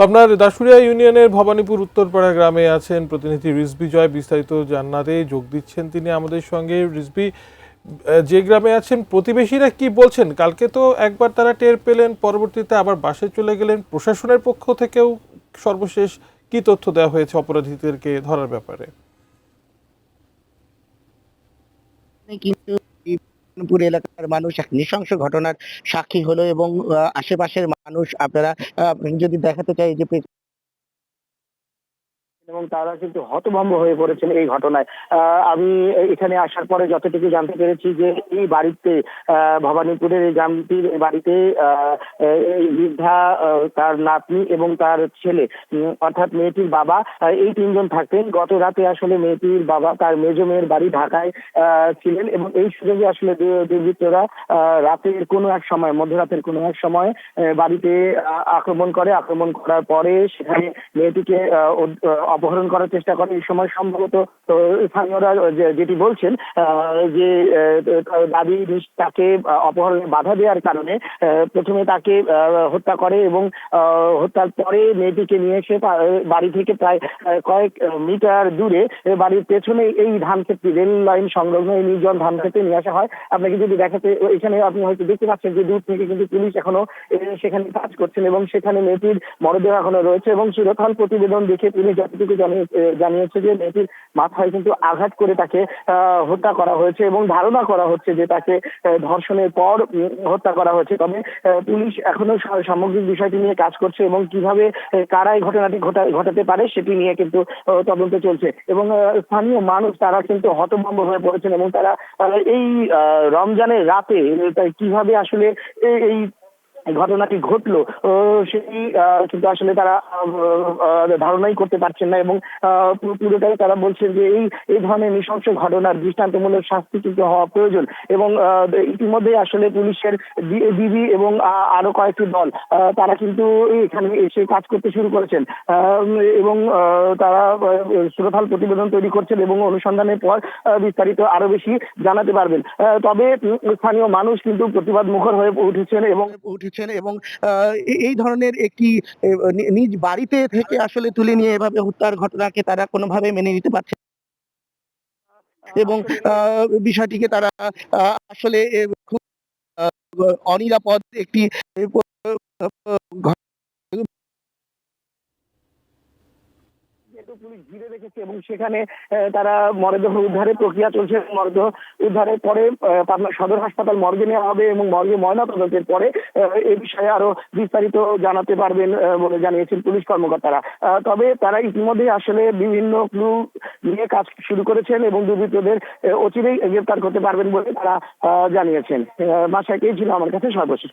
আপনার দাসুরিয়া ইউনিয়নের ভবানীপুর উত্তরপাড়া গ্রামে আছেন প্রতিনিধি রিজভী জয়, বিস্তারিত জান্নাতে যোগ দিচ্ছেন তিনি আমাদের সঙ্গে। রিজভী, যে গ্রামে আছেন প্রতিবেশীরা কি বলছেন? কালকে তো একবার তারা টের পেলেন, পরবর্তীতে আবার বাসায় চলে গেলেন। প্রশাসনের পক্ষ থেকেও সর্বশেষ কি তথ্য দেওয়া হয়েছে অপরাধীদেরকে ধরার ব্যাপারে? কিন্তু এই বিষ্ণুপুর এলাকার মানুষ এক নৃশংস ঘটনার সাক্ষী হলো এবং আশেপাশের মানুষ আপনারা যদি দেখাতে চাই যে এবং তারা কিন্তু হতভম্ব হয়ে পড়েছেন এই ঘটনায়। আমি এখানে আসার পরে যতটুকু জানতে পেরেছি যে এই বাড়িতে ভবানীপুরের এই গ্রামটির বাড়িতে এই বৃদ্ধা, তার নাতনি এবং তার ছেলে, অর্থাৎ মেয়েটির বাবা, এই তিনজন থাকতেন। গত রাতে আসলে মেয়েটির বাবা তার মেজ মেয়ের বাড়ি ঢাকায় ছিলেন এবং এই সুযোগে আসলে দুর্বৃত্তরা রাতের কোনো এক সময়, মধ্যরাতের কোনো এক সময় বাড়িতে আক্রমণ করে। আক্রমণ করার পরে সেখানে মেয়েটিকে অপহরণ করার চেষ্টা করে। এই সময় সম্ভবত স্থানীয়রা যেটি বলছেন যে দাবি তাকে অপহরণে বাধা দেওয়ার কারণে প্রথমে তাকে হত্যা করে এবং হত্যার পরে মেয়েটিকে নিয়ে এসে বাড়ি থেকে প্রায় কয়েক মিটার দূরে বাড়ির পেছনে এই ধান ক্ষেত্রে, রেল লাইন সংলগ্ন এই নির্জন ধান ক্ষেত্রে নিয়ে আসা হয়। আপনাকে যদি দেখাতে, এখানে আপনি হয়তো দেখতে পাচ্ছেন যে দূর থেকে কিন্তু পুলিশ এখনো সেখানে কাজ করছেন এবং সেখানে মেয়েটির মরদেহ এখনো রয়েছে এবং সুরতহাল প্রতিবেদন দেখে পুলিশ যতটুকু জানিয়েছে যে মেয়েটির মাথায় কিন্তু আঘাত করে তাকে হত্যা করা হয়েছে এবং ধারণা করা হচ্ছে যে তাকে ধর্ষণের পর হত্যা করা হয়েছে। তবে পুলিশ এখনো সামগ্রিক বিষয়টি নিয়ে কাজ করছে এবং কিভাবে কারা এই ঘটনাটি ঘটাতে পারে সেটি নিয়ে কিন্তু তদন্ত চলছে এবং স্থানীয় মানুষ তারা কিন্তু হতভম্ব হয়ে পড়েছেন এবং তারা এই রমজানের রাতে কিভাবে আসলে এই ঘটনাটি ঘটলো সেই কিন্তু আসলে তারা ধারণাই করতে পারছেন না এবং পুরোটাই তারা বলছেন যে এই ধরনের নৃশংস ঘটনার দৃষ্টান্তমূলক শাস্তি কিন্তু হওয়া প্রয়োজন এবং ইতিমধ্যে আসলে পুলিশের ডিবি এবং আরো কয়েকটি দল তারা কিন্তু এখানে এসে কাজ করতে শুরু করেছেন এবং তারা সুরতহাল প্রতিবেদন তৈরি করছেন এবং অনুসন্ধানের পর বিস্তারিত আরো বেশি জানাতে পারবেন। তবে স্থানীয় মানুষ কিন্তু প্রতিবাদ মুখর হয়ে উঠেছেন এবং এই ধরনের একটি নিজ বাড়িতে থেকে আসলে তুলে নিয়ে এভাবে হত্যার ঘটনাকে তারা কোনোভাবে মেনে নিতে পারছে এবং বিষয়টিকে তারা আসলে খুব অনিরাপদ একটি পুলিশ ঘিরে রেখেছে এবং সেখানে তারা মরদেহ উদ্ধারের প্রক্রিয়া চলছে। মরদেহ উদ্ধারের পরে পাবনা সদর হাসপাতাল মর্গে নেওয়া হবে এবং মর্গে ময়নাতদন্তের পরে এ বিষয়ে আরো বিস্তারিত জানাতে পারবেন বলে জানিয়েছেন পুলিশ কর্মকর্তারা। তবে তারা ইতিমধ্যে আসলে বিভিন্ন ক্লু নিয়ে কাজ শুরু করেছেন এবং দুর্বৃত্তদের অচিরেই গ্রেপ্তার করতে পারবেন বলে তারা জানিয়েছেন। মাসাকেই ছিল আমার কাছে সর্বশেষ।